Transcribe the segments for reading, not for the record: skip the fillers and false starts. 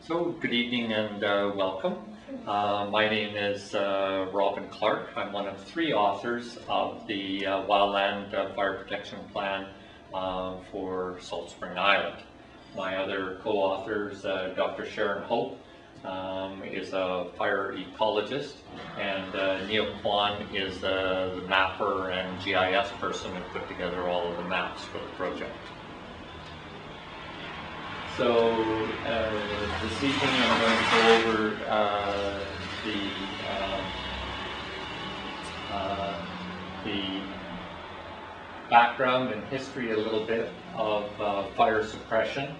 So, good evening and welcome. My name is Robin Clark. I'm one of three authors of the Wildland Fire Protection Plan for Saltspring Island. My other co-authors, Dr. Sharon Hope, is a fire ecologist, and Neil Kwan is the mapper and GIS person who put together all of the maps for the project. So this evening I'm going to go over the background and history a little bit of fire suppression.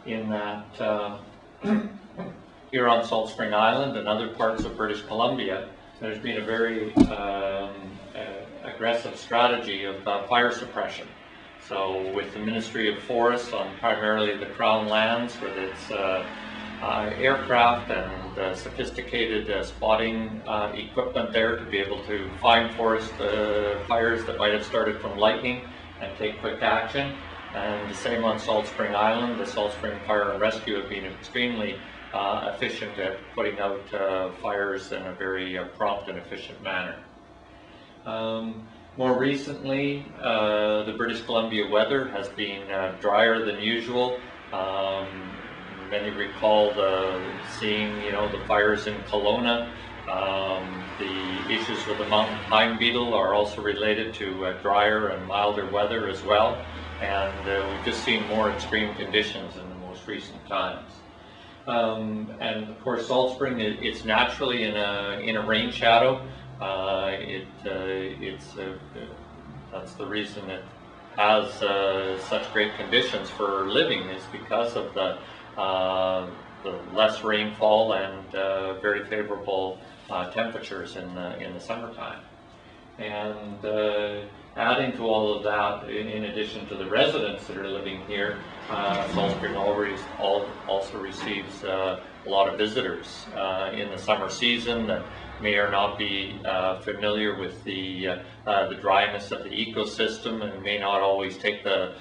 In that here on Saltspring Island and other parts of British Columbia, there's been a very aggressive strategy of fire suppression. So with the Ministry of Forests on primarily the Crown lands with its aircraft and sophisticated spotting equipment there to be able to find forest fires that might have started from lightning and take quick action. And the same on Saltspring Island. The Saltspring Fire and Rescue have been extremely efficient at putting out fires in a very prompt and efficient manner. More recently, the British Columbia weather has been drier than usual. Many recall seeing, the fires in Kelowna. The issues with the mountain pine beetle are also related to drier and milder weather as well. And we've just seen more extreme conditions in the most recent times. And of course, Saltspring, it's naturally in a rain shadow. That's the reason it has such great conditions for living, is because of the less rainfall and very favorable temperatures in the summertime. And adding to all of that, in addition to the residents that are living here, Saltspring also receives a lot of visitors in the summer season that may or not be familiar with the dryness of the ecosystem and may not always take the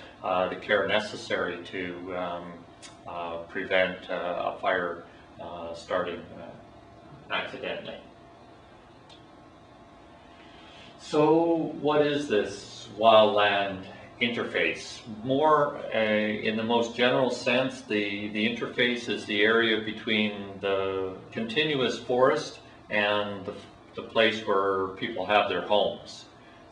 care necessary to prevent a fire starting accidentally. So what is this wildland interface? More in the most general sense, the interface is the area between the continuous forest and the place where people have their homes.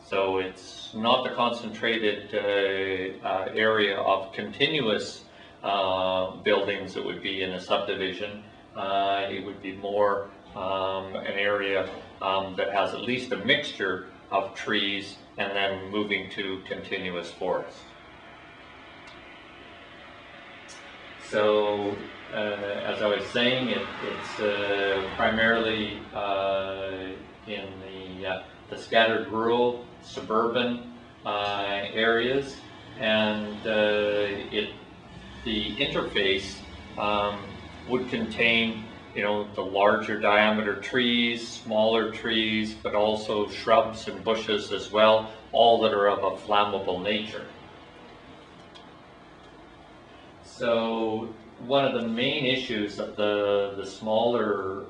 So it's not the concentrated area of continuous buildings that would be in a subdivision. It would be more an area that has at least a mixture of trees and then moving to continuous forest. So as I was saying, it's primarily in the scattered rural, suburban areas, and the interface would contain, the larger diameter trees, smaller trees, but also shrubs and bushes as well, all that are of a flammable nature. So one of the main issues of the smaller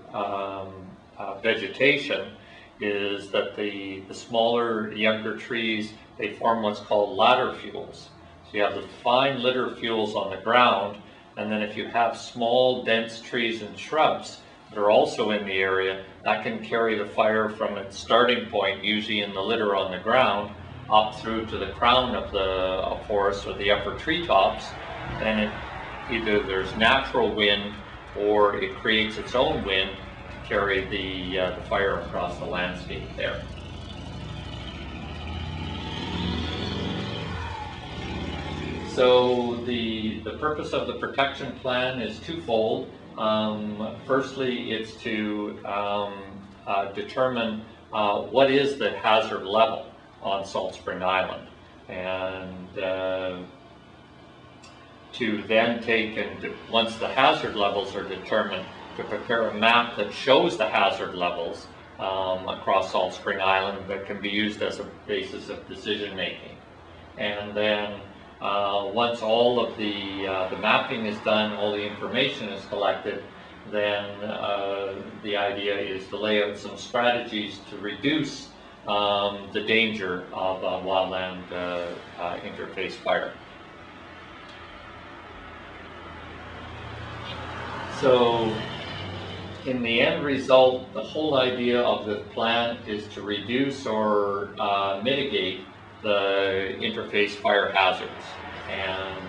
vegetation is that the smaller, younger trees, they form what's called ladder fuels. So you have the fine litter fuels on the ground, and then if you have small, dense trees and shrubs that are also in the area, that can carry the fire from its starting point, usually in the litter on the ground, up through to the crown of the forest or the upper treetops, and either there's natural wind or it creates its own wind to carry the fire across the landscape there. So the purpose of the protection plan is twofold. Firstly, it's to determine what is the hazard level on Saltspring Island, and to then take, and once the hazard levels are determined, to prepare a map that shows the hazard levels across Saltspring Island that can be used as a basis of decision making. And then Once all of the mapping is done, all the information is collected, then the idea is to lay out some strategies to reduce the danger of wildland interface fire. So in the end result, the whole idea of the plan is to reduce or mitigate the interface fire hazards. And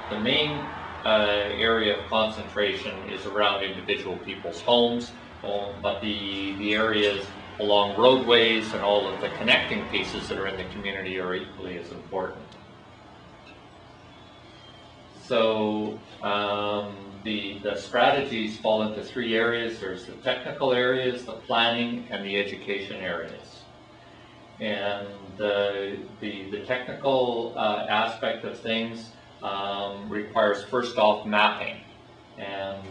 the main area of concentration is around individual people's homes, but the areas along roadways and all of the connecting pieces that are in the community are equally as important. So the strategies fall into three areas. There's the technical areas, the planning, and the education areas. And the technical aspect of things requires first off mapping. And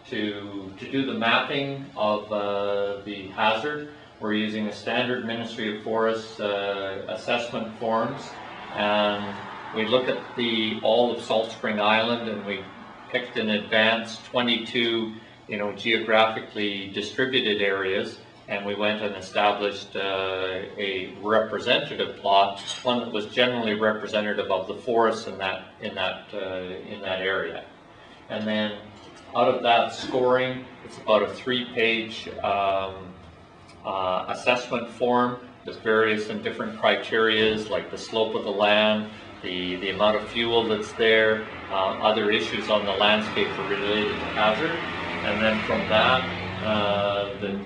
to do the mapping of the hazard, we're using the standard Ministry of Forests assessment forms, and we look at all of Saltspring Island, and we picked in advance 22 geographically distributed areas, and we went and established a representative plot, one that was generally representative of the forests in that area. And then out of that scoring, it's about a 3-page assessment form with various and different criterias like the slope of the land, the amount of fuel that's there, other issues on the landscape related to hazard. And then from that, the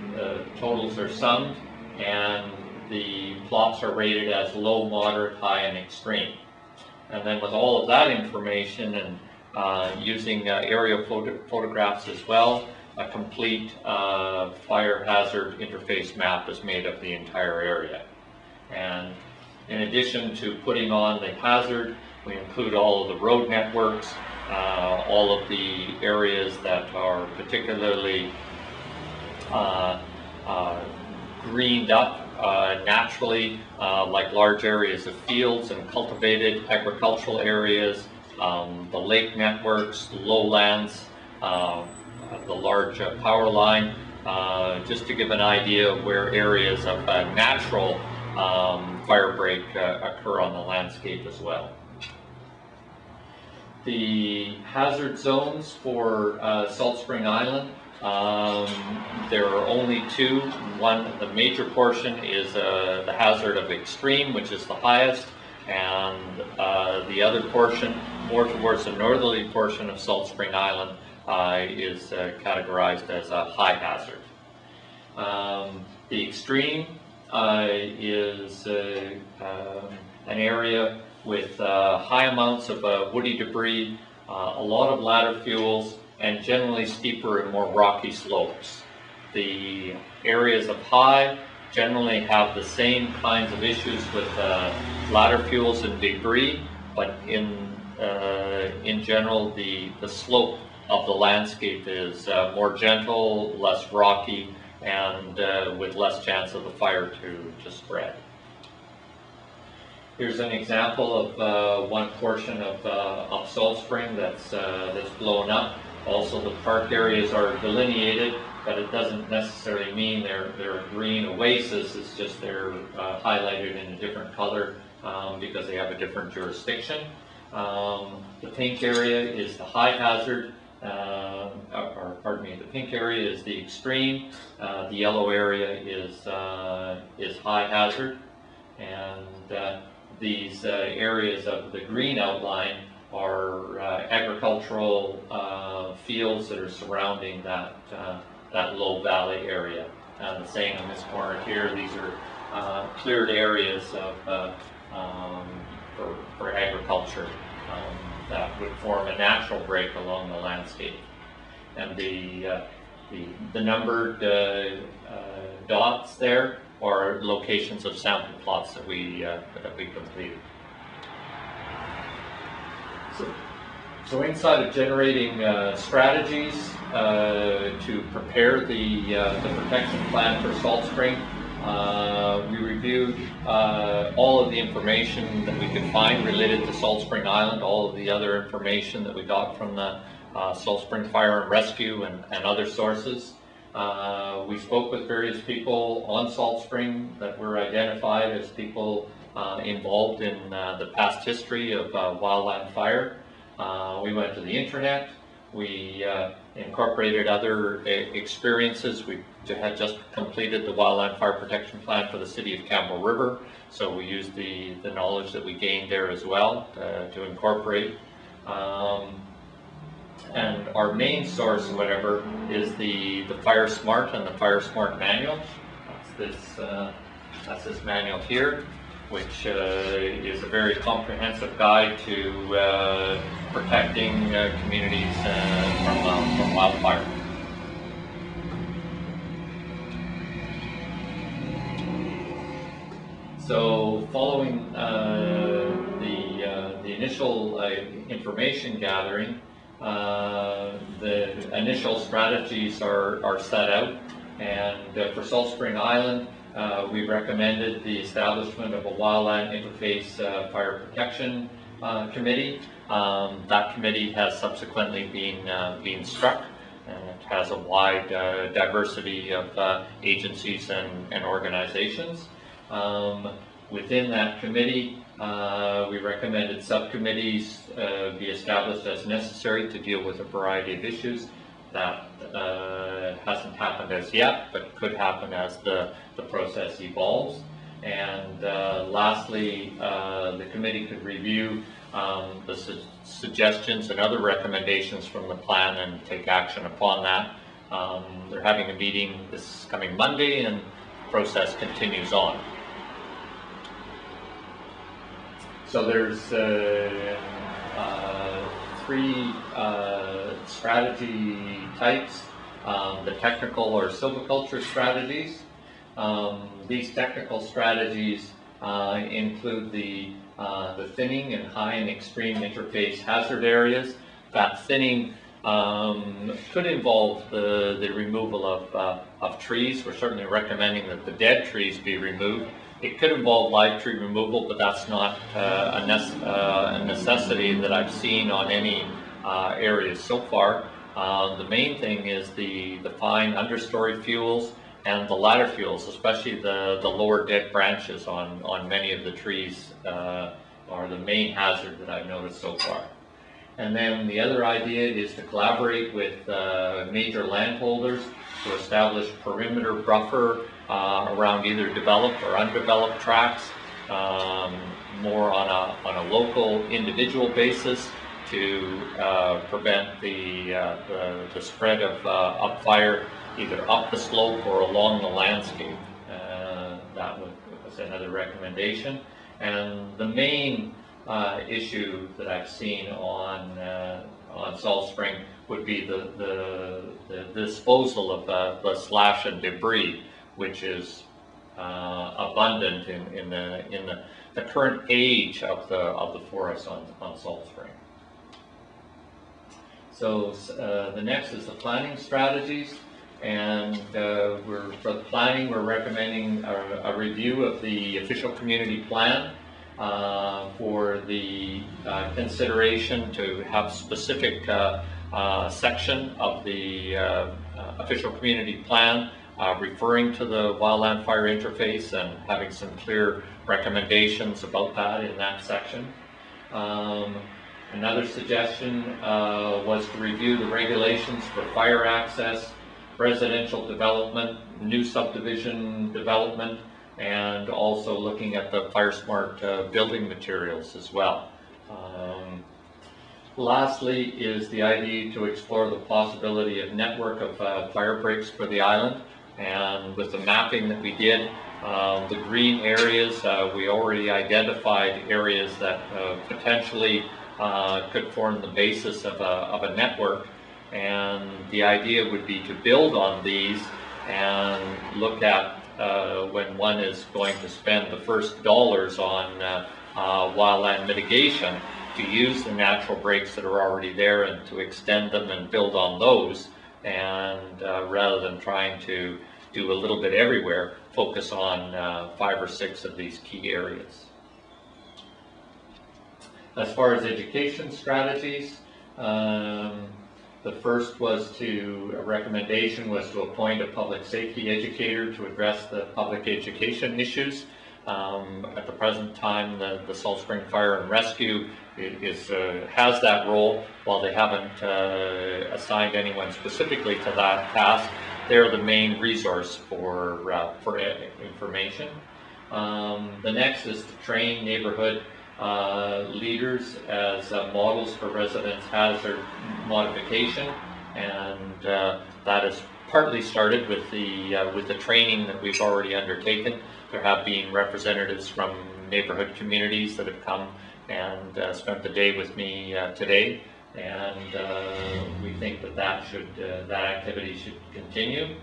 totals are summed, and the plots are rated as low, moderate, high, and extreme. And then with all of that information and using aerial photographs as well, a complete fire hazard interface map is made of the entire area. And in addition to putting on the hazard, we include all of the road networks, all of the areas that are particularly greened up naturally, like large areas of fields and cultivated agricultural areas, the lake networks, the lowlands, the large power line, just to give an idea of where areas of natural fire break occur on the landscape as well. The hazard zones for Saltspring Island, there are only two. One, the major portion is the hazard of extreme, which is the highest, and the other portion, more towards the northerly portion of Saltspring Island, is categorized as a high hazard. The extreme is an area with high amounts of woody debris, a lot of ladder fuels, and generally steeper and more rocky slopes. The areas of high generally have the same kinds of issues with ladder fuels and debris, but in general the slope of the landscape is more gentle, less rocky, and with less chance of the fire to spread. Here's an example of one portion of Saltspring that's blown up. Also, the park areas are delineated, but it doesn't necessarily mean they're a green oasis. It's just they're highlighted in a different color because they have a different jurisdiction. The pink area is the high hazard. The pink area is the extreme. The yellow area is high hazard, and these areas of the green outline are agricultural fields that are surrounding that low valley area. And the same in this corner here, these are cleared areas for agriculture that would form a natural break along the landscape. And the numbered dots there are locations of sample plots that we completed. So inside of generating strategies to prepare the protection plan for Saltspring, We reviewed all of the information that we could find related to Saltspring Island, all of the other information that we got from the Saltspring Fire and Rescue and other sources. We spoke with various people on Saltspring that were identified as people involved in the past history of wildland fire. We went to the internet. We incorporated other experiences. We had just completed the Wildland Fire Protection Plan for the City of Campbell River, so we used the knowledge that we gained there as well to incorporate. And our main source, whatever, is the Fire Smart and the Fire Smart manual. That's this manual here, which is a very comprehensive guide to protecting communities from wildfire. So following the initial information gathering, the initial strategies are set out, and for Saltspring Island, we recommended the establishment of a wildland interface fire protection committee. That committee has subsequently been struck, and it has a wide diversity of agencies and organizations. Within that committee, we recommended subcommittees be established as necessary to deal with a variety of issues. That hasn't happened as yet, but could happen as the process evolves. And lastly, the committee could review the suggestions and other recommendations from the plan and take action upon that. They're having a meeting this coming Monday, and the process continues on. So there's three strategy types, the technical or silviculture strategies. These technical strategies include the thinning and high and extreme interface hazard areas. That thinning could involve the removal of trees. We're certainly recommending that the dead trees be removed. It could involve live tree removal, but that's not a necessity that I've seen on any areas so far. The main thing is the fine understory fuels and the ladder fuels, especially the lower dead branches on many of the trees are the main hazard that I've noticed so far. And then the other idea is to collaborate with major landholders to establish perimeter buffer around either developed or undeveloped tracts, more on a local individual basis to prevent the spread of fire either up the slope or along the landscape. That was another recommendation. And the main issue that I've seen on Saltspring would be the disposal of the slash and debris, which is abundant in the current age of the forest on Saltspring. So the next is the planning strategies, and for the planning, we're recommending a review of the official community plan for the consideration to have specific section of the official community plan referring to the wildland fire interface and having some clear recommendations about that in that section. Another suggestion was to review the regulations for fire access, residential development, new subdivision development, and also looking at the Fire Smart building materials as well. Lastly is the idea to explore the possibility of network of fire breaks for the island. And with the mapping that we did, the green areas, we already identified areas that potentially could form the basis of a network. And the idea would be to build on these and look at when one is going to spend the first dollars on wildland mitigation, to use the natural breaks that are already there and to extend them and build on those, and rather than trying to do a little bit everywhere, focus on 5 or 6 of these key areas. As far as education strategies, the first recommendation was to appoint a public safety educator to address the public education issues. At the present time, the Saltspring Fire and Rescue has that role. While they haven't assigned anyone specifically to that task, they're the main resource for information. The next is to train neighborhood leaders as models for residence hazard modification, and that is partly started with the training that we've already undertaken. There have been representatives from neighborhood communities that have come and spent the day with me today, and we think that activity should continue.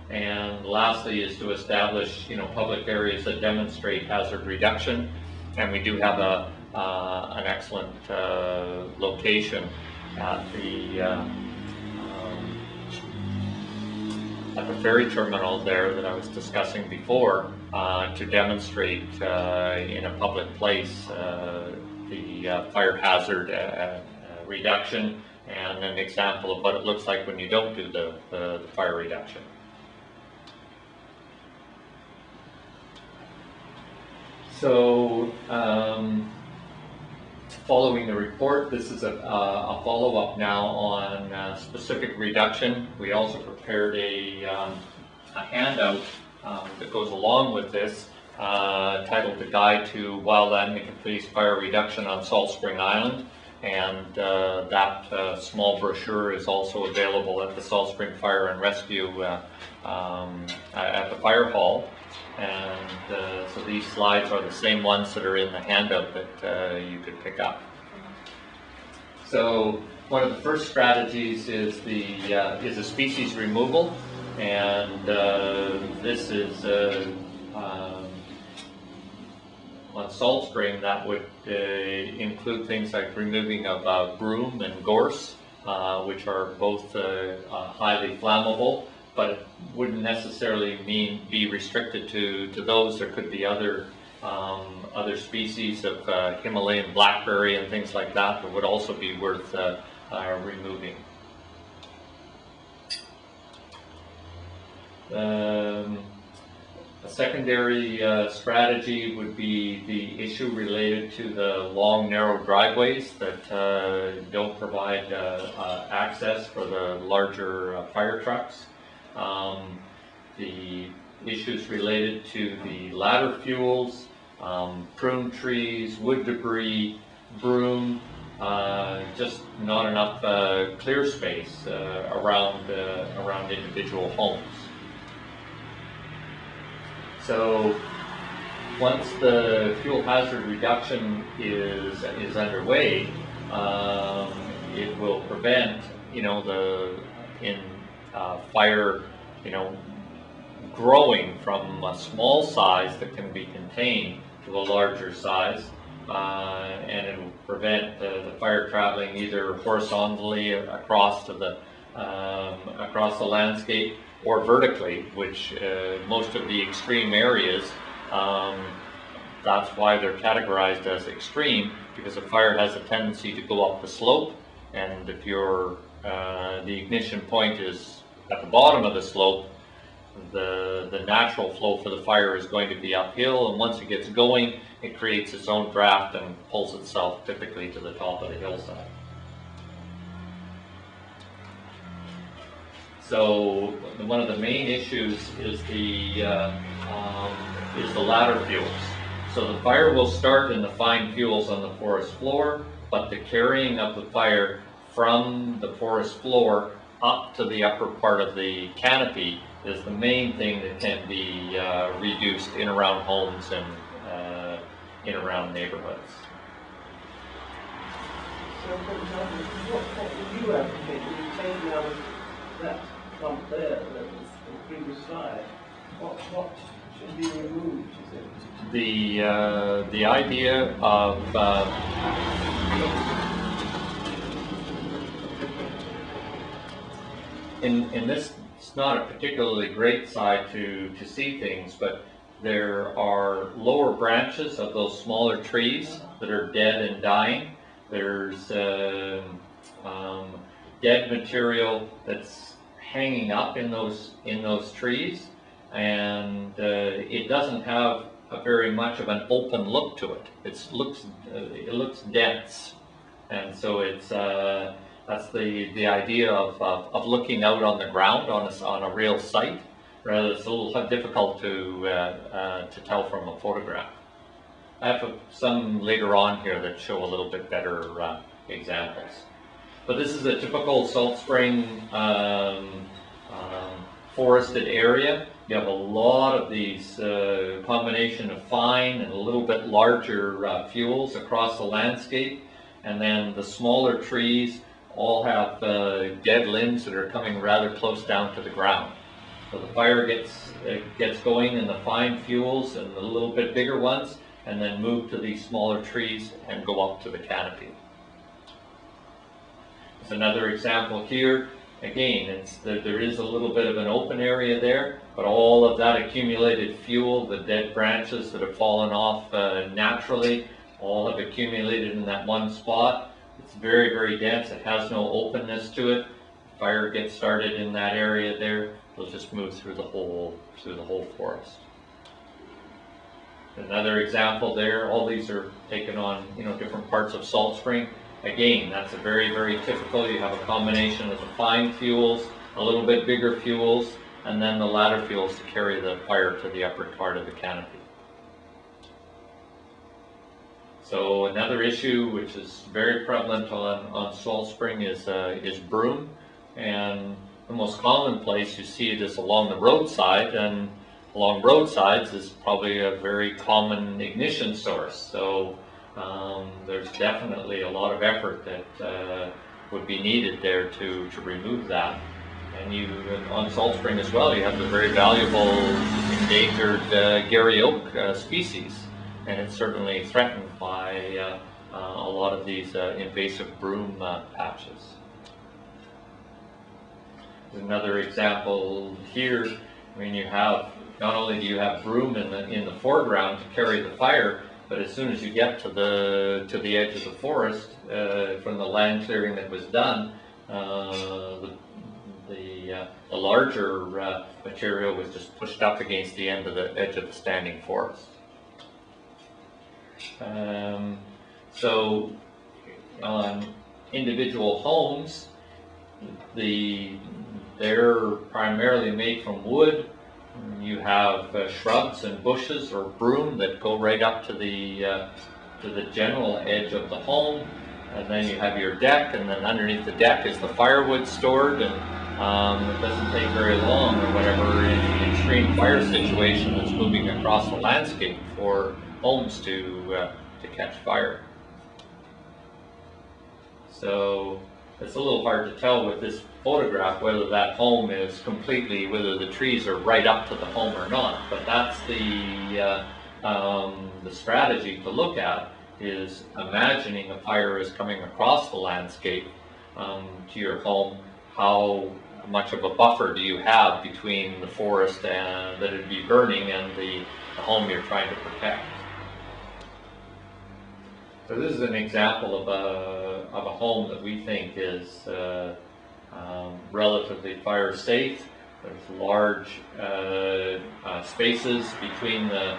And lastly is to establish public areas that demonstrate hazard reduction, and we do have an excellent location at the ferry terminal there that I was discussing before, to demonstrate in a public place the fire hazard reduction, and an example of what it looks like when you don't do the fire reduction. So, following the report, this is a follow-up now on specific reduction. We also prepared a handout that goes along with this, titled "The Guide to Wildland Interface Fire Reduction on Saltspring Island," and that small brochure is also available at the Saltspring Fire and Rescue at the fire hall. And so these slides are the same ones that are in the handout that you could pick up. So one of the first strategies is a species removal, and this is on Saltspring. That would include things like removing of broom and gorse, which are both highly flammable, but it wouldn't necessarily be restricted to those. There could be other species of Himalayan blackberry and things like that would also be worth removing. A secondary strategy would be the issue related to the long, narrow driveways that don't provide access for the larger fire trucks. The issues related to the ladder fuels, prune trees, wood debris, broom, just not enough clear space around individual homes. So once the fuel hazard reduction is underway, it will prevent fire growing from a small size that can be contained to a larger size, and it will prevent the fire traveling either horizontally across the landscape or vertically, which most of the extreme areas, that's why they're categorized as extreme, because a fire has a tendency to go up the slope, and if the ignition point is at the bottom of the slope, the natural flow for the fire is going to be uphill, and once it gets going, it creates its own draft and pulls itself typically to the top of the hillside. So one of the main issues is the ladder fuels. So the fire will start in the fine fuels on the forest floor, but the carrying of the fire from the forest floor up to the upper part of the canopy is the main thing that can be reduced in around homes and in around neighborhoods. So, for example, what would you advocate? Would you take out that clump there that was in the previous slide? What should be removed, is it? The idea of in this it's not a particularly great side to see things, but there are lower branches of those smaller trees that are dead and dying. There's dead material that's hanging up in those trees, and it doesn't have a very much of an open look to it. It looks dense, and so it's that's the idea of looking out on the ground on a real site. Rather, it's a little difficult to tell from a photograph. I have some later on here that show a little bit better examples. But this is a typical Saltspring forested area. You have a lot of these combination of fine and a little bit larger fuels across the landscape. And then the smaller trees all have dead limbs that are coming rather close down to the ground. So the fire gets going in the fine fuels and the little bit bigger ones, and then move to these smaller trees and go up to the canopy. There's another example here. Again, there is a little bit of an open area there, but all of that accumulated fuel, the dead branches that have fallen off naturally, all have accumulated in that one spot. It's very, very dense. It has no openness to it. Fire gets started in that area there. It'll just move through the whole forest. Another example there. All these are taken on different parts of Saltspring. Again, that's a very, very typical. You have a combination of the fine fuels, a little bit bigger fuels, and then the ladder fuels to carry the fire to the upper part of the canopy. So another issue which is very prevalent on Saltspring is broom, and the most common place you see it is along the roadside, and along roadsides is probably a very common ignition source. So there's definitely a lot of effort that would be needed there to remove that. And on Saltspring as well, you have the very valuable endangered Gary oak species, and it's certainly threatened by a lot of these invasive broom patches. Another example here. I mean, you have not only do you have broom in the foreground to carry the fire, but as soon as you get to the edge of the forest from the land clearing that was done, the larger material was just pushed up against the edge of the standing forest. So on individual homes, they're primarily made from wood. You have shrubs and bushes or broom that go right up to the general edge of the home, and then you have your deck, and then underneath the deck is the firewood stored, and it doesn't take very long or whatever in an extreme fire situation that's moving across the landscape for homes to catch fire. So it's a little hard to tell with this photograph whether that home is completely, whether the trees are right up to the home or not. But that's the strategy to look at, is imagining a fire is coming across the landscape to your home. How much of a buffer do you have between the forest that it'd be burning and the home you're trying to protect? So this is an example of a home that we think is relatively fire safe. There's large spaces between the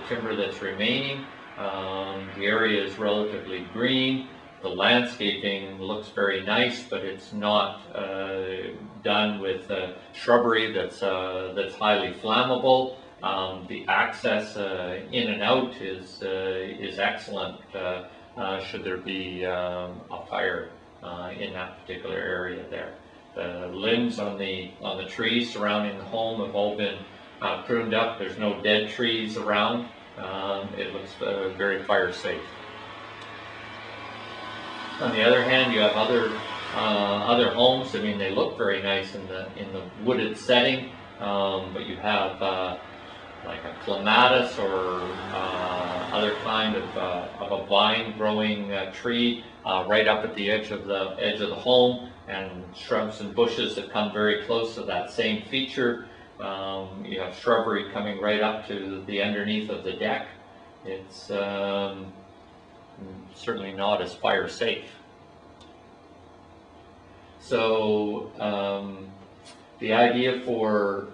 timber that's remaining. The area is relatively green. The landscaping looks very nice, but it's not done with shrubbery that's highly flammable. The access in and out is excellent should there be a fire in that particular area there. The limbs on the trees surrounding the home have all been pruned up. There's no dead trees around. It looks very fire safe. On the other hand, you have other homes. I mean, they look very nice in the wooded setting, but you have like a clematis or other kind of a vine-growing tree right up at the edge of the home, and shrubs and bushes that come very close to that same feature. You have shrubbery coming right up to the underneath of the deck. It's certainly not as fire safe. So the idea for,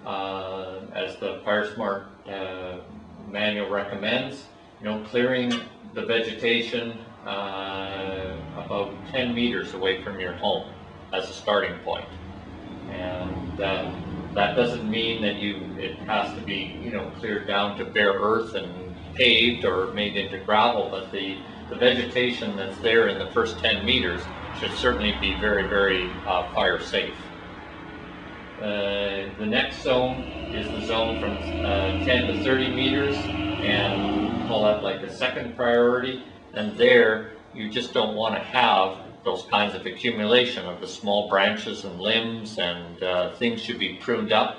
as the FireSmart manual recommends, clearing the vegetation about 10 meters away from your home as a starting point. And that doesn't mean that it has to be, cleared down to bare earth and paved or made into gravel, but the vegetation that's there in the first 10 meters should certainly be very, very fire safe. The next zone is the zone from 10 to 30 meters, and call that like a second priority. And there, you just don't want to have those kinds of accumulation of the small branches and limbs, and things should be pruned up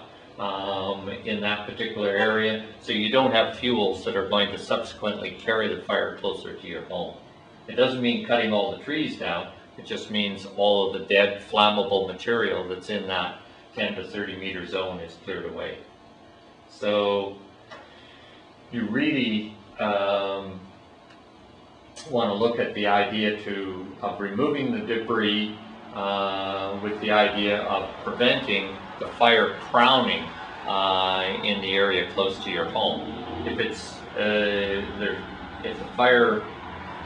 in that particular area, so you don't have fuels that are going to subsequently carry the fire closer to your home. It doesn't mean cutting all the trees down, it just means all of the dead flammable material that's in that 10 to 30 meter zone is cleared away. So you really want to look at the idea of removing the debris with the idea of preventing the fire crowning in the area close to your home. If the fire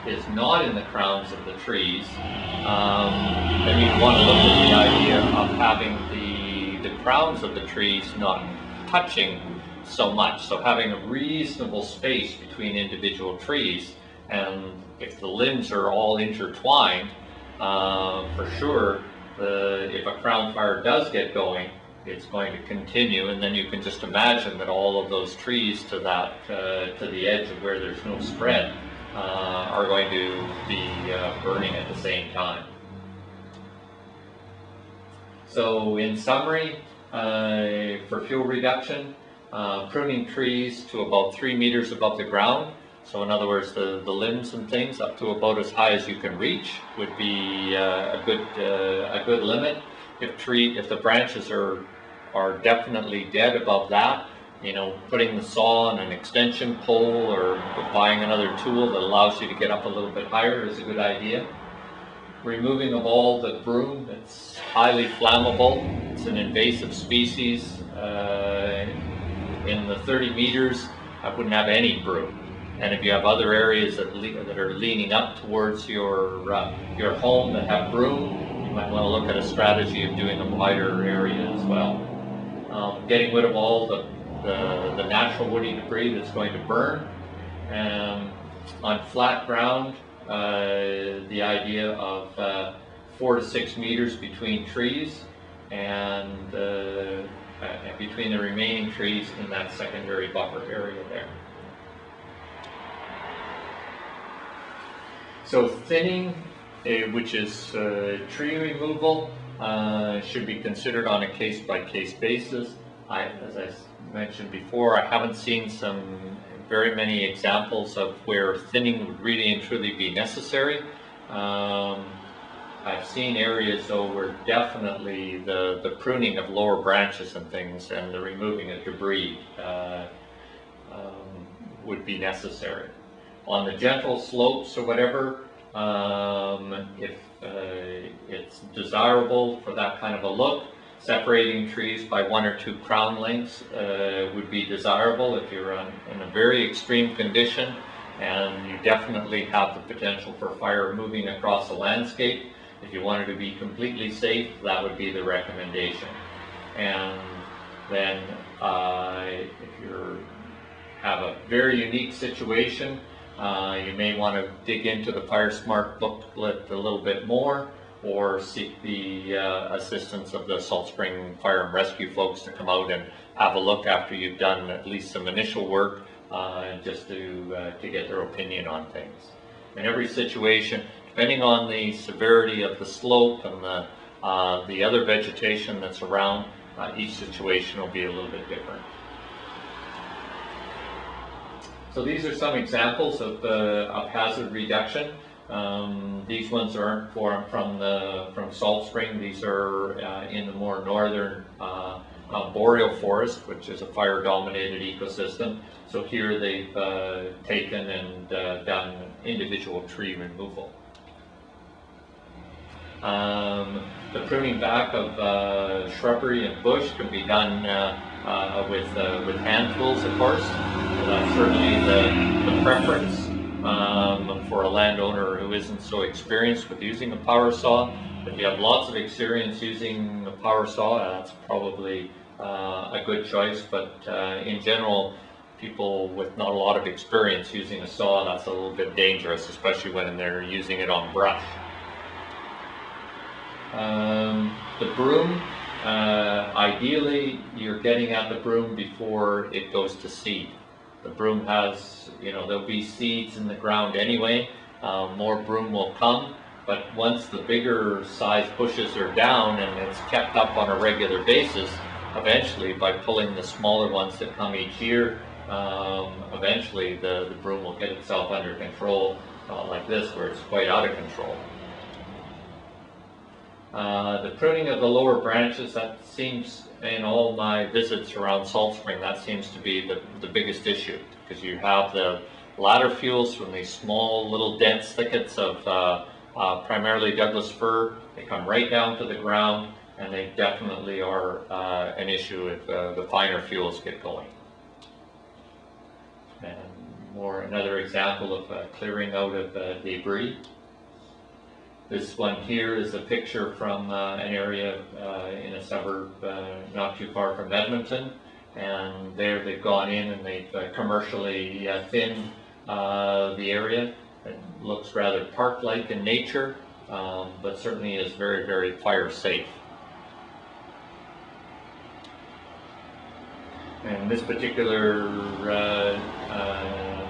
is not in the crowns of the trees, then you want to look at the idea of having the crowns of the trees not touching so much. So having a reasonable space between individual trees, and if the limbs are all intertwined, for sure, if a crown fire does get going, it's going to continue, and then you can just imagine that all of those trees to the edge of where there's no spread are going to be burning at the same time. So in summary, for fuel reduction, pruning trees to about 3 meters above the ground. So in other words, the limbs and things up to about as high as you can reach would be a good limit. If the branches are definitely dead above that, putting the saw on an extension pole or buying another tool that allows you to get up a little bit higher is a good idea. Removing of all the broom that's highly flammable. It's an invasive species. In the 30 meters, I wouldn't have any broom. And if you have other areas that are leaning up towards your home that have broom, you might want to look at a strategy of doing a wider area as well. Getting rid of all the natural woody debris that's going to burn. On flat ground, the idea of 4 to 6 meters between trees, and between the remaining trees in that secondary buffer area there. So thinning, which is tree removal, should be considered on a case-by-case basis. As I mentioned before, I haven't seen very many examples of where thinning would really and truly be necessary. I've seen areas though where definitely the pruning of lower branches and things and the removing of debris would be necessary. On the gentle slopes or whatever, if it's desirable for that kind of a look, separating trees by 1 or 2 crown lengths would be desirable if you're in a very extreme condition and you definitely have the potential for fire moving across the landscape. If you wanted to be completely safe, that would be the recommendation. And then if you have a very unique situation, you may want to dig into the FireSmart booklet a little bit more, or seek the assistance of the Saltspring Fire and Rescue folks to come out and have a look after you've done at least some initial work, just to get their opinion on things. In every situation, depending on the severity of the slope and the other vegetation that's around, each situation will be a little bit different. So these are some examples of hazard reduction. These ones aren't from Saltspring. These are in the more northern boreal forest, which is a fire-dominated ecosystem. So here they've taken and done individual tree removal. The pruning back of shrubbery and bush can be done with hand tools, of course. So that's certainly the preference for a landowner who isn't so experienced with using a power saw. If you have lots of experience using a power saw, that's probably a good choice. But in general, people with not a lot of experience using a saw, that's a little bit dangerous, especially when they're using it on brush. The broom, ideally you're getting at the broom before it goes to seed. The broom has, there'll be seeds in the ground anyway, more broom will come, but once the bigger size bushes are down and it's kept up on a regular basis, eventually by pulling the smaller ones that come each year, eventually the broom will get itself under control, not like this where it's quite out of control. The pruning of the lower branches, that seems, in all my visits around Saltspring, that seems to be the biggest issue, because you have the ladder fuels from these small little dense thickets of primarily Douglas fir. They come right down to the ground, and they definitely are an issue if the finer fuels get going. And another example of clearing out of debris. This one here is a picture from an area in a suburb not too far from Edmonton, and there they've gone in and they've commercially thinned the area. It looks rather park-like in nature, but certainly is very, very fire safe. And this particular,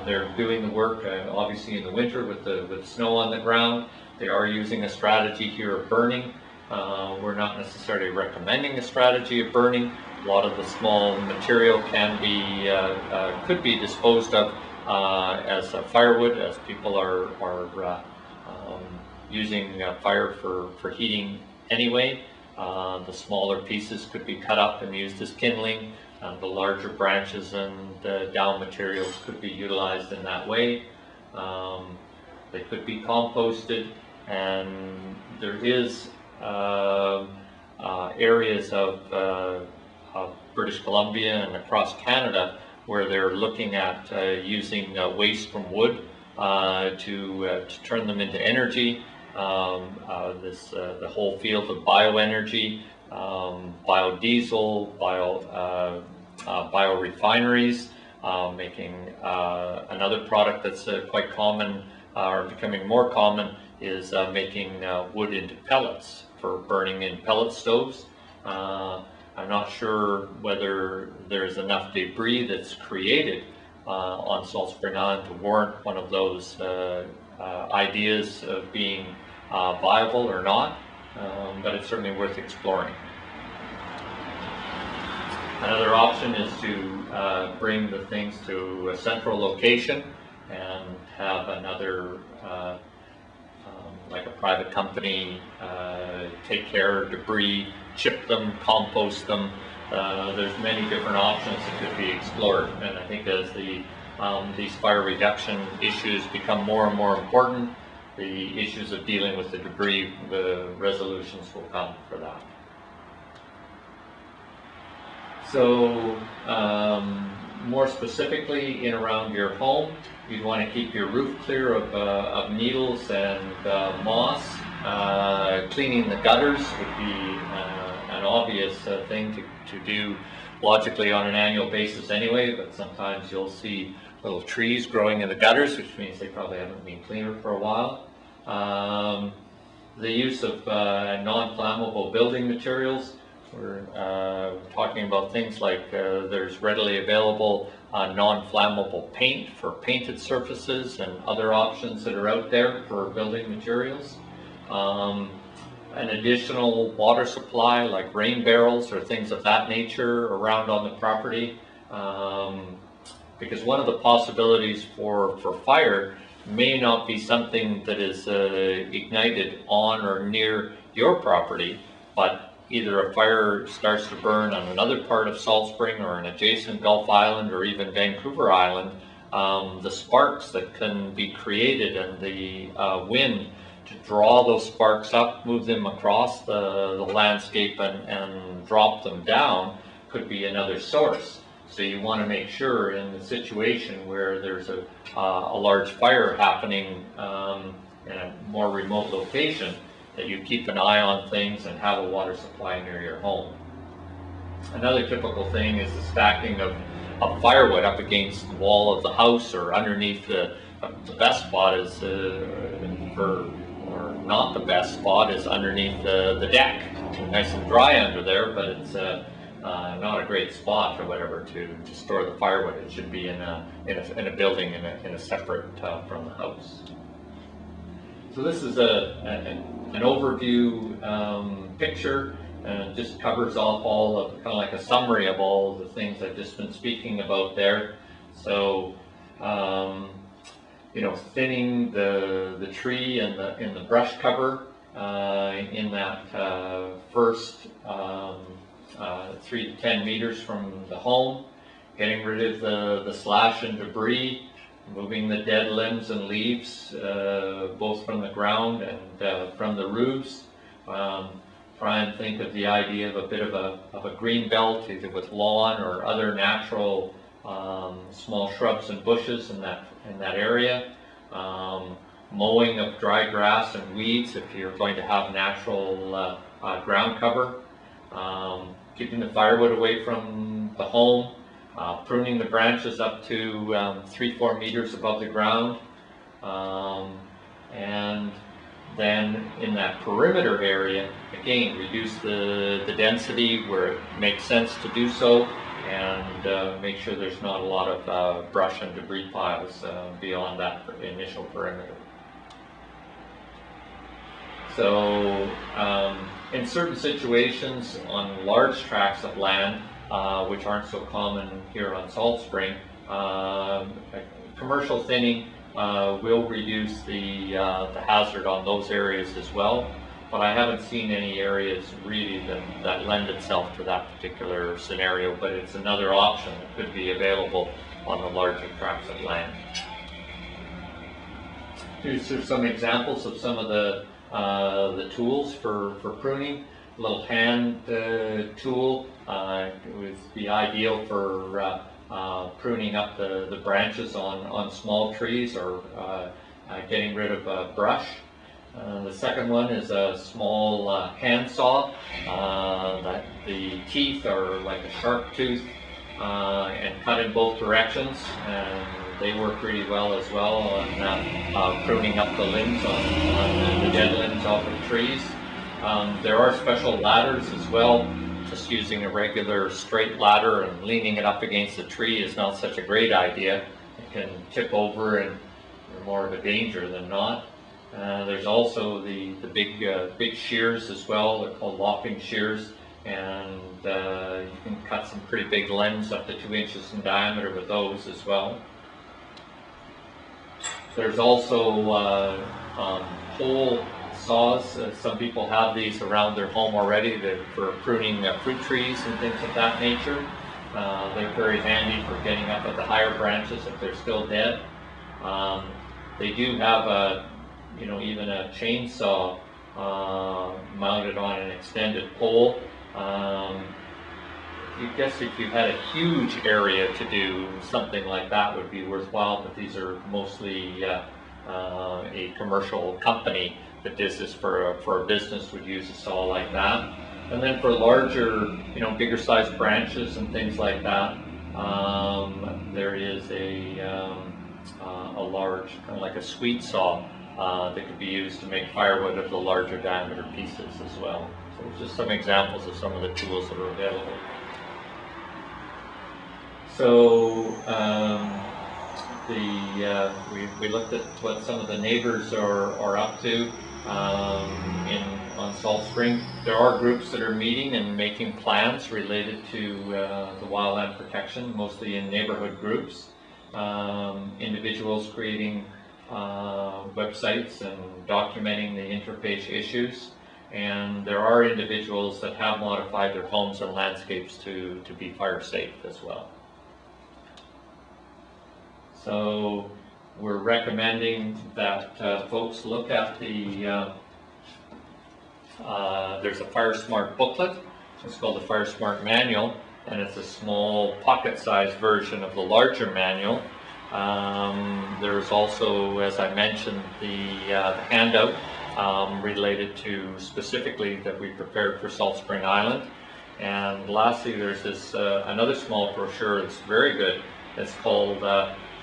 they're doing the work obviously in the winter with snow on the ground. They are using a strategy here of burning. We're not necessarily recommending a strategy of burning. A lot of the small material could be disposed of as firewood, as people are using fire for heating anyway. The smaller pieces could be cut up and used as kindling. The larger branches and down materials could be utilized in that way. They could be composted, and there is areas of British Columbia and across Canada where they're looking at using waste from wood to turn them into energy. The whole field of bioenergy, biodiesel, biorefineries, making another product that's quite common, or becoming more common, is making wood into pellets for burning in pellet stoves. I'm not sure whether there's enough debris that's created on Saltspring Island to warrant one of those ideas of being viable or not, but it's certainly worth exploring. Another option is to bring the things to a central location and have another, like a private company, take care of debris, chip them, compost them. There's many different options that could be explored, and I think as these fire reduction issues become more and more important, the issues of dealing with the debris, the resolutions will come for that. So more specifically, in around your home, you'd want to keep your roof clear of needles and moss. Cleaning the gutters would be an obvious thing to do logically on an annual basis anyway, but sometimes you'll see little trees growing in the gutters, which means they probably haven't been cleaned for a while. The use of non-flammable building materials. We're talking about things like there's readily available non-flammable paint for painted surfaces and other options that are out there for building materials. An additional water supply like rain barrels or things of that nature around on the property. because one of the possibilities for fire may not be something that is ignited on or near your property, but either a fire starts to burn on another part of Saltspring or an adjacent Gulf Island or even Vancouver Island. The sparks that can be created and the wind to draw those sparks up, move them across the landscape and drop them down could be another source. So you want to make sure in the situation where there's a large fire happening in a more remote location, that you keep an eye on things and have a water supply near your home. Another typical thing is the stacking of firewood up against the wall of the house or underneath the best spot is or not the best spot is underneath the deck. It's nice and dry under there, but it's not a great spot or whatever to store the firewood. It should be in a building in a separate from the house. So this is an overview picture, and it just covers off all of kind of like a summary of all the things I've just been speaking about there. So you know, thinning the tree and the brush cover in that first 3 to 10 meters from the home, getting rid of the slash and debris, moving the dead limbs and leaves both from the ground and from the roofs. Try and think of the idea of a bit of a green belt, either with lawn or other natural small shrubs and bushes in that area. Mowing of dry grass and weeds if you're going to have natural ground cover. Keeping the firewood away from the home. Pruning the branches up to 3-4 meters above the ground. And then in that perimeter area, again, reduce the density where it makes sense to do so, and make sure there's not a lot of brush and debris piles beyond that initial perimeter. So in certain situations on large tracts of land, which aren't so common here on Saltspring, commercial thinning will reduce the hazard on those areas as well, but I haven't seen any areas really that lend itself to that particular scenario, but it's another option that could be available on the larger tracts of land. Here's some examples of some of the tools for pruning. A little hand tool would be ideal for pruning up the branches on small trees or getting rid of brush. The second one is a small hand saw that the teeth are like a sharp tooth and cut in both directions, and they work really well as well on pruning up the limbs on the dead limbs off of trees. There are special ladders as well. Just using a regular straight ladder and leaning it up against the tree is not such a great idea. It can tip over and they're more of a danger than not. There's also the big shears as well. They're called lopping shears, and you can cut some pretty big limbs up to 2 inches in diameter with those as well. There's also pole saws. Some people have these around their home already. They're for pruning fruit trees and things of that nature. They're very handy for getting up at the higher branches if they're still dead. They do have even a chainsaw mounted on an extended pole. I guess if you had a huge area to do something like that would be worthwhile, but these are mostly a commercial company that does this for a business would use a saw like that. And then for larger, bigger sized branches and things like that, there is a large, kind of like a sweet saw that could be used to make firewood of the larger diameter pieces as well. So just some examples of some of the tools that are available. So we looked at what some of the neighbors are up to on Saltspring. There are groups that are meeting and making plans related to the wildland protection, mostly in neighborhood groups. individuals creating websites and documenting the interface issues. And there are individuals that have modified their homes and landscapes to be fire safe as well. So we're recommending that folks look at the, there's a FireSmart booklet. It's called the FireSmart Manual, and it's a small pocket-sized version of the larger manual. There's also, as I mentioned, the handout related to specifically that we prepared for Saltspring Island. And lastly, there's this another small brochure that's very good. It's called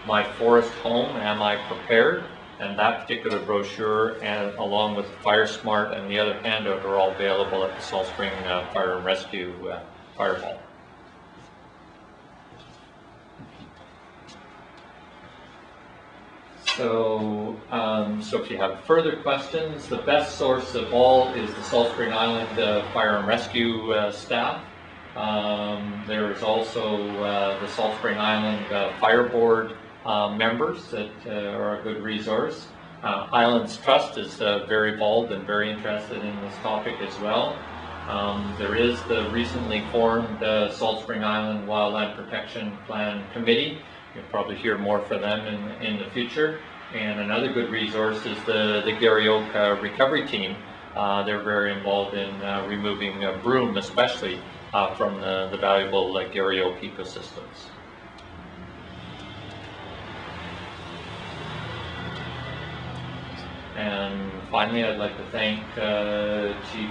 My Forest Home, Am I Prepared? And that particular brochure, and along with FireSmart and the other handout, are all available at the Saltspring Fire and Rescue Fire Hall. So, so if you have further questions, the best source of all is the Saltspring Island Fire and Rescue staff. There is also the Saltspring Island Fire Board members that are a good resource. Islands Trust is very involved and very interested in this topic as well. There is the recently formed Saltspring Island Wildland Protection Plan Committee. You'll probably hear more from them in the future. And another good resource is the Garry Oak Recovery Team. They're very involved in removing broom, especially from the valuable Garry Oak ecosystems. And finally, I'd like to thank Chief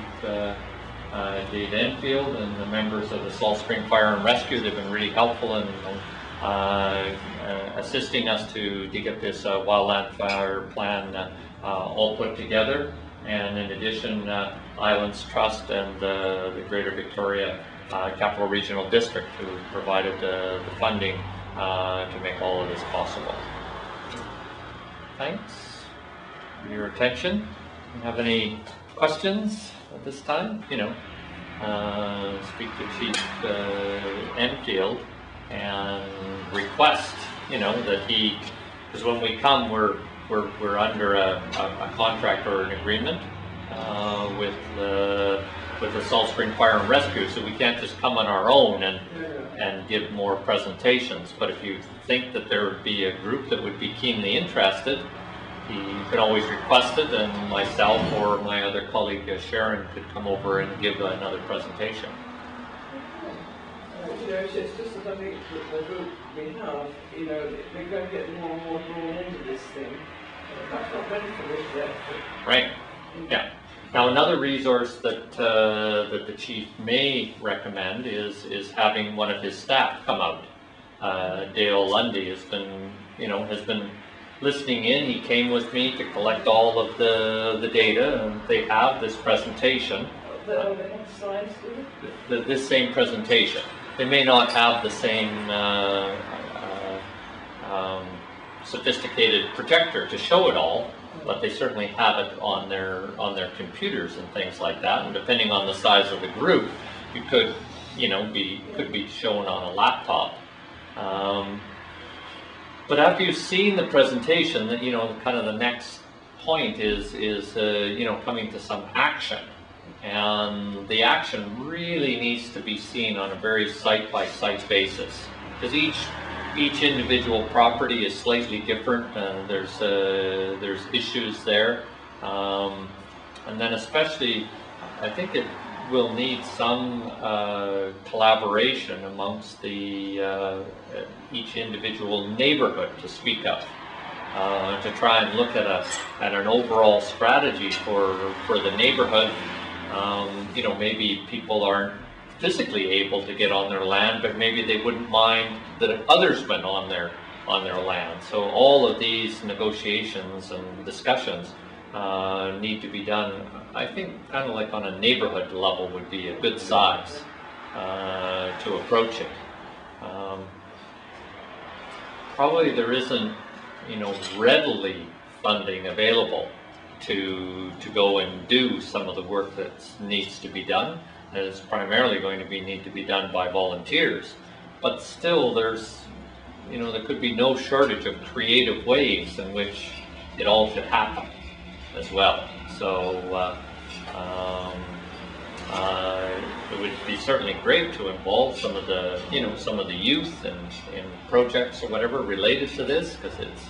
Dave Enfield and the members of the Saltspring Fire and Rescue. They've been really helpful in assisting us to get this wildland fire plan all put together. And in addition, Islands Trust and the Greater Victoria Capital Regional District, who provided the funding to make all of this possible. Thanks for your attention. Do you have any questions at this time? You know, speak to Chief Enfield and request, you know, that he, because when we come, we're under a contract or an agreement with the Saltspring Fire and Rescue, so we can't just come on our own and give more presentations. But if you think that there would be a group that would be keenly interested, you can always request it, and myself or my other colleague Sharon could come over and give another presentation. You know, it's just that I think that the group we have, you know, they're going to get more and more drawn into this thing. That's not ready for this yet. Right. Yeah. Now, another resource that that the chief may recommend is having one of his staff come out. Dale Lundy has been, you know, listening in. He came with me to collect all of the data, and they have this presentation. This same presentation. They may not have the same sophisticated projector to show it all, but they certainly have it on their computers and things like that. And depending on the size of the group, you could, you know, could be shown on a laptop. But after you've seen the presentation, that, you know, kind of the next point is you know, coming to some action. And the action really needs to be seen on a very site-by-site basis, because each individual property is slightly different. There's issues there, and then especially, I think it will need some collaboration amongst the each individual neighborhood to speak up, to try and look at an overall strategy for the neighborhood. You know, maybe people aren't physically able to get on their land, but maybe they wouldn't mind that others went on their land. So all of these negotiations and discussions need to be done, I think, kind of like on a neighborhood level would be a good size to approach it. Probably there isn't, you know, readily funding available to go and do some of the work that needs to be done. And it's primarily going to need to be done by volunteers. But still, there's there could be no shortage of creative ways in which it all could happen as well. So it would be certainly great to involve some of the youth in projects or whatever related to this, because it's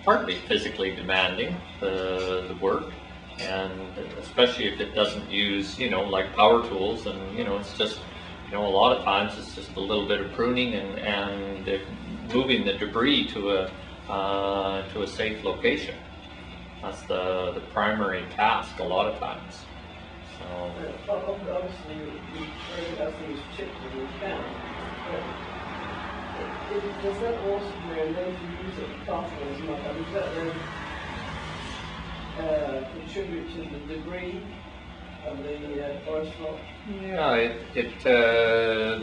partly physically demanding, the work, and especially if it doesn't use like power tools, and it's just a lot of times it's just a little bit of pruning and moving the debris to a safe location. That's the primary task a lot of times. So obviously, as things chipped and you can, but does that also mean then to use it faster as much? I mean, does that then contribute to the debris of the forest rock? Yeah,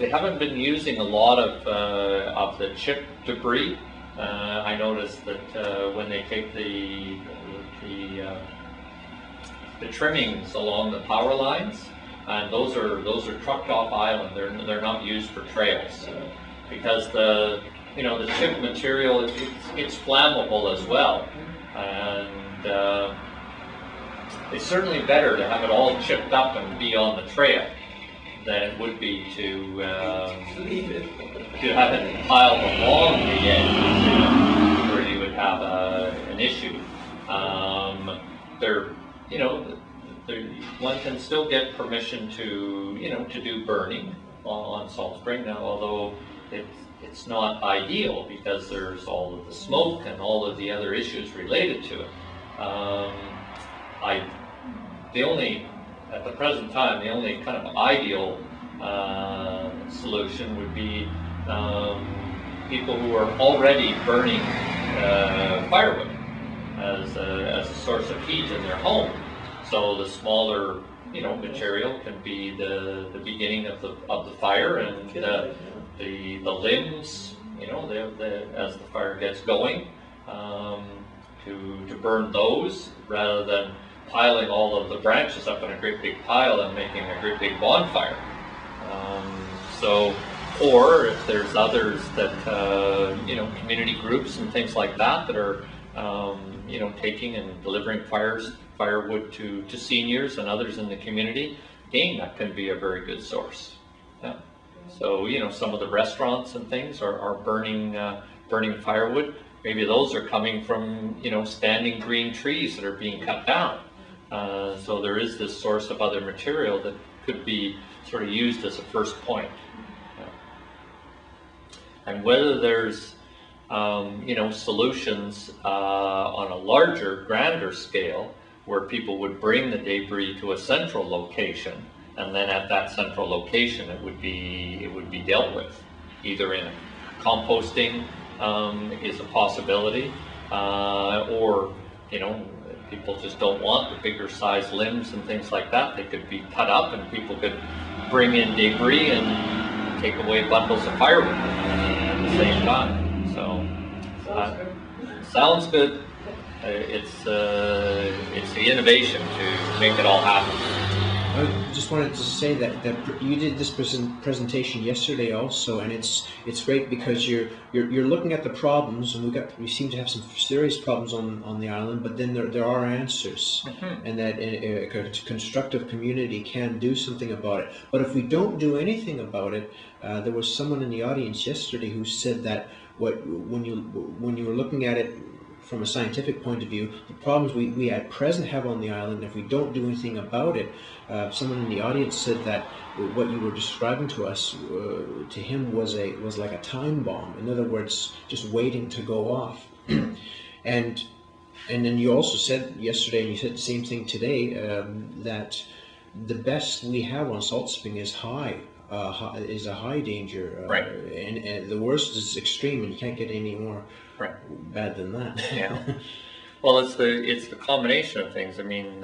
they haven't been using a lot of the chip debris. I noticed that when they take the trimmings along the power lines, and those are trucked off island. They're not used for trails, because the chip material it's flammable as well, and it's certainly better to have it all chipped up and be on the trail than it would be to have it piled along the edge, where you would have an issue. One can still get permission to do burning on Saltspring now, although it's not ideal because there's all of the smoke and all of the other issues related to it. At the present time, the only kind of ideal solution would be people who are already burning firewood as a source of heat in their home. So the smaller material can be the beginning of the fire, and the limbs, as the fire gets going, to burn those rather than piling all of the branches up in a great big pile and making a great big bonfire. Or if there's others that community groups and things like that are taking and delivering firewood to seniors and others in the community, again, that can be a very good source. Yeah. So some of the restaurants and things are burning firewood. Maybe those are coming from standing green trees that are being cut down. So there is this source of other material that could be sort of used as a first point. Yeah. And whether there's solutions on a larger, grander scale, where people would bring the debris to a central location, and then at that central location it would be dealt with, either in composting is a possibility, or people just don't want the bigger size limbs and things like that. They could be cut up, and people could bring in debris and take away bundles of firewood at the same time. So sounds good. It's the innovation to make it all happen. I just wanted to say that you did this presentation yesterday also, and it's great because you're looking at the problems, and we seem to have some serious problems on the island, but then there are answers, and that a constructive community can do something about it. But if we don't do anything about it, there was someone in the audience yesterday who said that when you were looking at it from a scientific point of view, the problems we at present have on the island, if we don't do anything about it, someone in the audience said that what you were describing to us, to him, was like a time bomb. In other words, just waiting to go off. and then you also said yesterday, and you said the same thing today, that the best we have on Saltspring is a high danger, right. And the worst is extreme, and you can't get any more bad than that. Yeah. Well, it's the combination of things. I mean,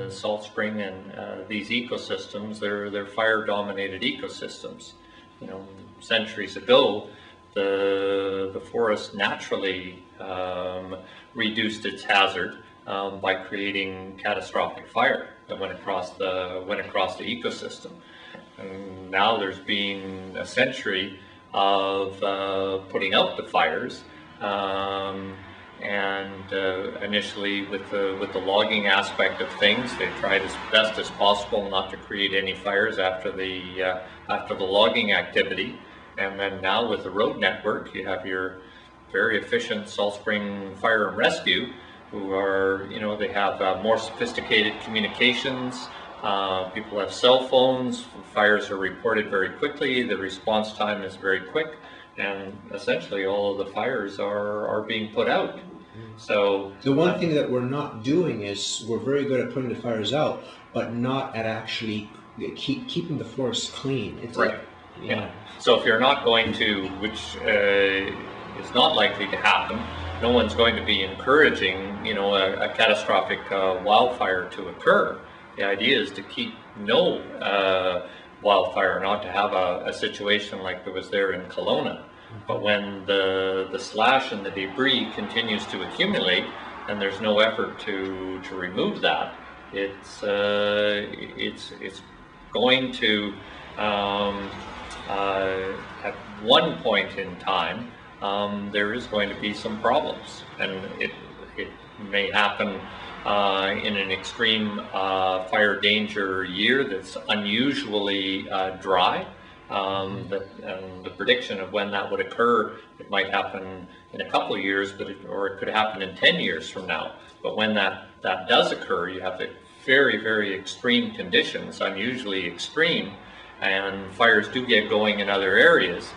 Saltspring and these ecosystems, they're fire-dominated ecosystems. Centuries ago, the forest naturally reduced its hazard by creating catastrophic fire that went across the ecosystem. And now there's been a century of putting out the fires. Initially with the logging aspect of things, they tried as best as possible not to create any fires after the logging activity. And then now with the road network, you have your very efficient Saltspring Fire and Rescue, who are, they have more sophisticated communications. People have cell phones. Fires are reported very quickly. The response time is very quick, and essentially all of the fires are being put out. So the one thing that we're not doing is we're very good at putting the fires out, but not at actually keeping the forest clean. It's right. Yeah. So if you're not going to, which is not likely to happen, no one's going to be encouraging, a catastrophic wildfire to occur. The idea is to keep no wildfire, not to have a situation like there was there in Kelowna. But when the slash and the debris continues to accumulate, and there's no effort to remove that, it's going to at one point in time there is going to be some problems, and it may happen in an extreme fire danger year that's unusually dry. And the prediction of when that would occur, it might happen in a couple of years, or it could happen in 10 years from now. But when that does occur, you have very, very extreme conditions, unusually extreme, and fires do get going in other areas.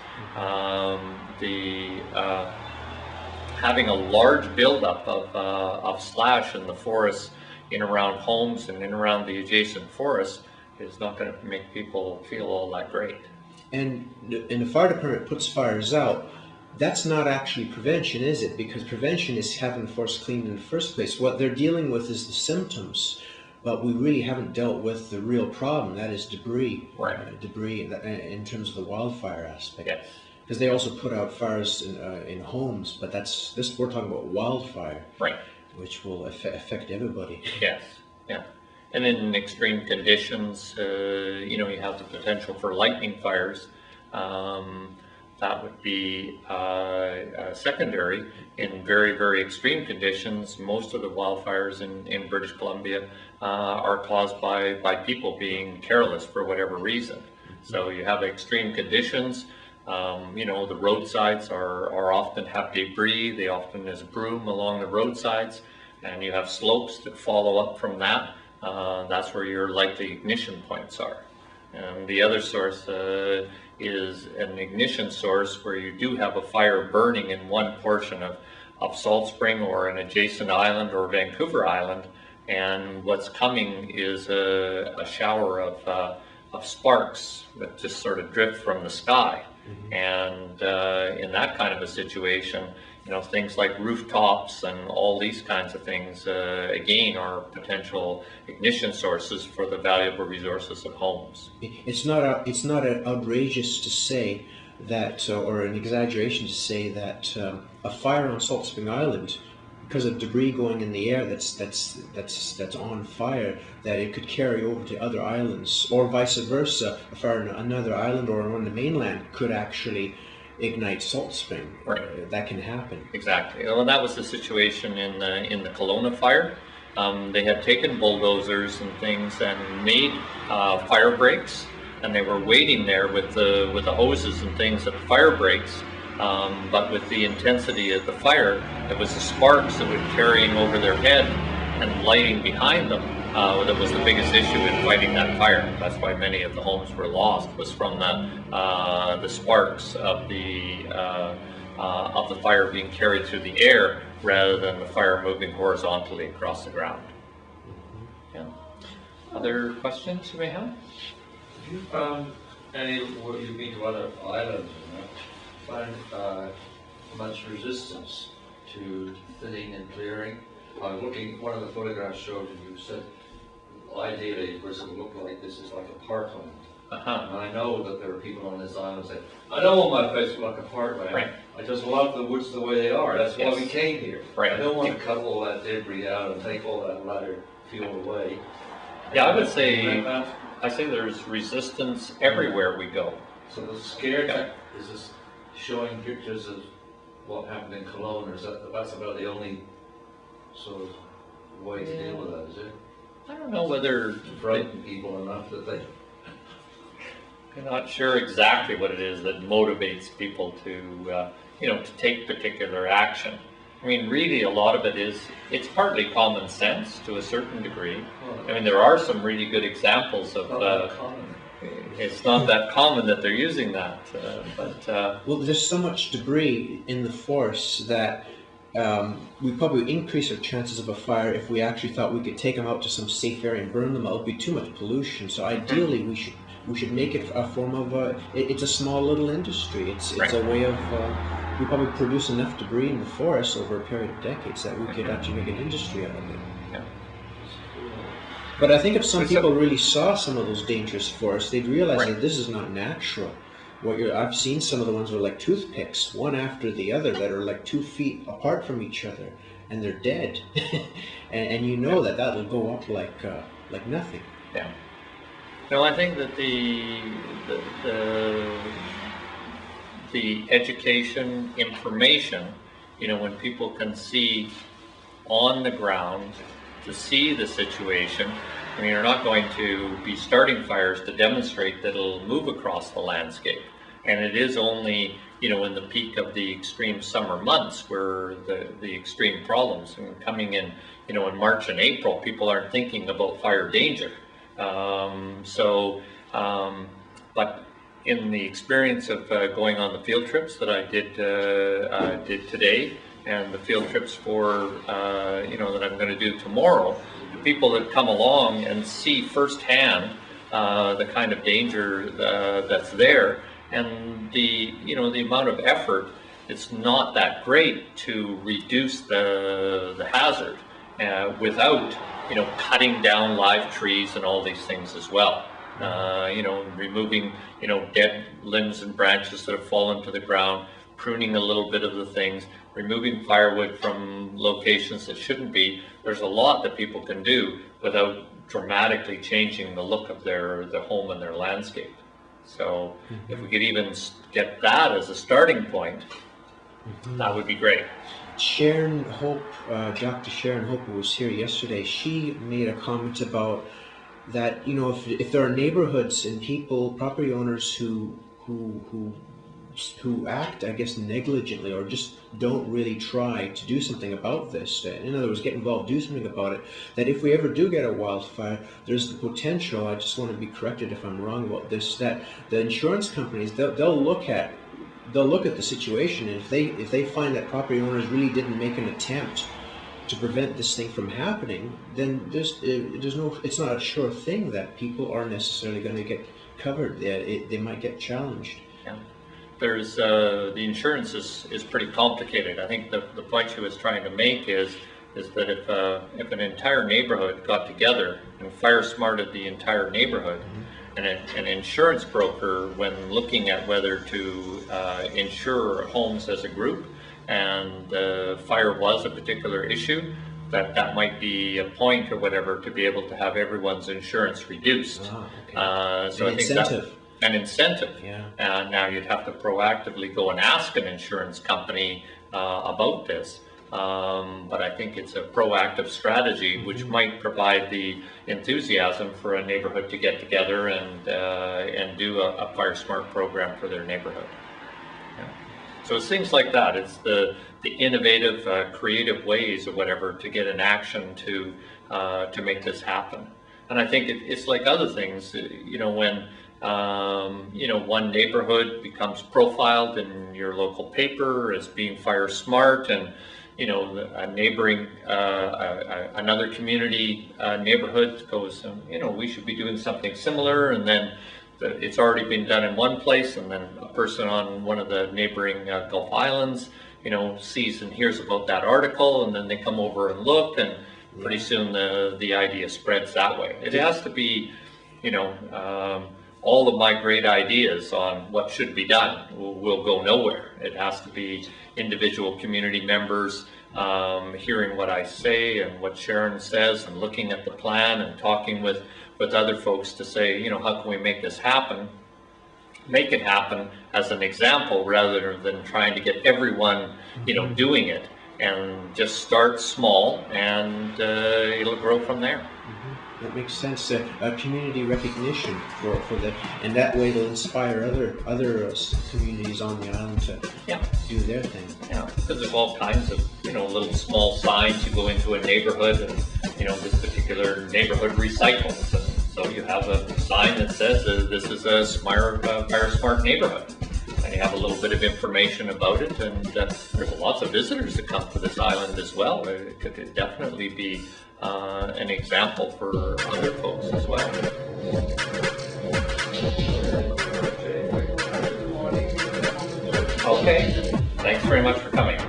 Having a large buildup of slash in the forests in around homes and in around the adjacent forests is not going to make people feel all that great. And the fire department puts fires out. That's not actually prevention, is it? Because prevention is having the forest cleaned in the first place. What they're dealing with is the symptoms, but we really haven't dealt with the real problem. That is debris. Right. Debris in terms of the wildfire aspect. Yes. Because they also put out fires in homes, but we're talking about wildfire, right, which will affect everybody. Yes, yeah. And in extreme conditions, you have the potential for lightning fires. That would be secondary. In very, very extreme conditions, most of the wildfires in British Columbia are caused by people being careless for whatever reason. So you have extreme conditions. The roadsides are often have debris. They often there's broom along the roadsides, and you have slopes that follow up from that. That's where your likely ignition points are. And the other source is an ignition source where you do have a fire burning in one portion of Saltspring or an adjacent island or Vancouver Island, and what's coming is a shower of sparks that just sort of drift from the sky. Mm-hmm. And in that kind of a situation, things like rooftops and all these kinds of things, again, are potential ignition sources for the valuable resources of homes. It's not outrageous to say that, or an exaggeration to say that a fire on Salt Spring Island, because of debris going in the air that's on fire, that it could carry over to other islands, or vice versa. A fire on another island or on the mainland could actually ignite Salt Spring. Right. That can happen. Exactly. Well, that was the situation in the Kelowna fire. They had taken bulldozers and things and made fire breaks, and they were waiting there with the hoses and things at the fire breaks. But with the intensity of the fire, it was the sparks that were carrying over their head and lighting behind them that was the biggest issue in fighting that fire. That's why many of the homes were lost, was from the sparks of the fire being carried through the air rather than the fire moving horizontally across the ground. Yeah. Other questions you may have? Have you found what you've been to other islands and find much resistance to thinning and clearing? I was looking, one of the photographs showed, and you said ideally it would look like this is like a parkland. And I know that there are people on this island saying, I don't want my place to look like a parkland. Right. I just love the woods the way they are. That's why we came here. Right. I don't want to cut all that debris out and take all that ladder field away. Yeah, I would say, there's resistance everywhere we go. So the scared, is this showing pictures of what happened in Kelowna, that's about the only sort of way to deal with that, is it? I don't know whether, To frighten people enough that they... I'm not sure exactly what it is that motivates people to, to take particular action. I mean, really, a lot of it is, it's partly common sense to a certain degree. I mean, there are some really good examples of, it's not that common that they're using that, Well, there's so much debris in the forest that we probably increase our chances of a fire if we actually thought we could take them out to some safe area and burn them out. It would be too much pollution. So ideally, we should make it a form of it's a small little industry. It's a way of we probably produce enough debris in the forest over a period of decades that we could actually make an industry out of it. Yeah. But I think if some people really saw some of those dangerous forests, they'd realize that this is not natural. I've seen some of the ones that are like toothpicks, one after the other, that are like 2 feet apart from each other, and they're dead. and you know that'll go up like nothing. Yeah. No, I think that the education information, when people can see on the ground to see the situation, I mean, you're not going to be starting fires to demonstrate that it'll move across the landscape. And it is only, in the peak of the extreme summer months where the extreme problems, and coming in, in March and April, people aren't thinking about fire danger. But in the experience of going on the field trips that I did today, and the field trips for that I'm going to do tomorrow, the people that come along and see firsthand the kind of danger that's there, and the amount of effort, it's not that great to reduce the hazard without cutting down live trees and all these things as well. Removing dead limbs and branches that have fallen to the ground, pruning a little bit of the things, removing firewood from locations that shouldn't be. There's a lot that people can do without dramatically changing the look of their home and their landscape. So if we could even get that as a starting point, that would be great. Sharon Hope, Dr. Sharon Hope, who was here yesterday, she made a comment about that, if there are neighborhoods and people, property owners who act, I guess, negligently, or just don't really try to do something about this, in other words, get involved, do something about it, that if we ever do get a wildfire, there's the potential, I just want to be corrected if I'm wrong about this, that the insurance companies, they'll look at the situation, and if they find that property owners really didn't make an attempt to prevent this thing from happening, then it's not a sure thing that people are necessarily going to get covered. They might get challenged. Yeah. There's the insurance is pretty complicated. I think the point she was trying to make is that if an entire neighborhood got together and fire smarted the entire neighborhood, and an insurance broker, when looking at whether to insure homes as a group, and fire was a particular issue, that might be a point or whatever to be able to have everyone's insurance reduced. So I think that's an incentive. Yeah. Now you'd have to proactively go and ask an insurance company about this. But I think it's a proactive strategy which might provide the enthusiasm for a neighborhood to get together and do a fire smart program for their neighborhood. Yeah. So it's things like that. It's the innovative, creative ways or whatever to get an action to make this happen. And I think it's like other things. When one neighborhood becomes profiled in your local paper as being fire smart, and a neighboring, another community neighborhood goes, we should be doing something similar, and then it's already been done in one place, and then a person on one of the neighboring Gulf Islands, sees and hears about that article, and then they come over and look, and pretty soon the idea spreads that way. It has to be, all of my great ideas on what should be done will go nowhere. It has to be individual community members hearing what I say and what Sharon says, and looking at the plan and talking with other folks to say, how can we make this happen? make it happen as an example rather than trying to get everyone, doing it. And just start small, and it'll grow from there. That makes sense. Community recognition for the, and that way it'll inspire other communities on the island to do their thing. Yeah, because there's all kinds of little small signs. You go into a neighborhood, and this particular neighborhood recycles, and so you have a sign that says this is a fire smart neighborhood. And you have a little bit of information about it, and there's lots of visitors that come to this island as well. It could definitely be an example for other folks as well. Okay, thanks very much for coming.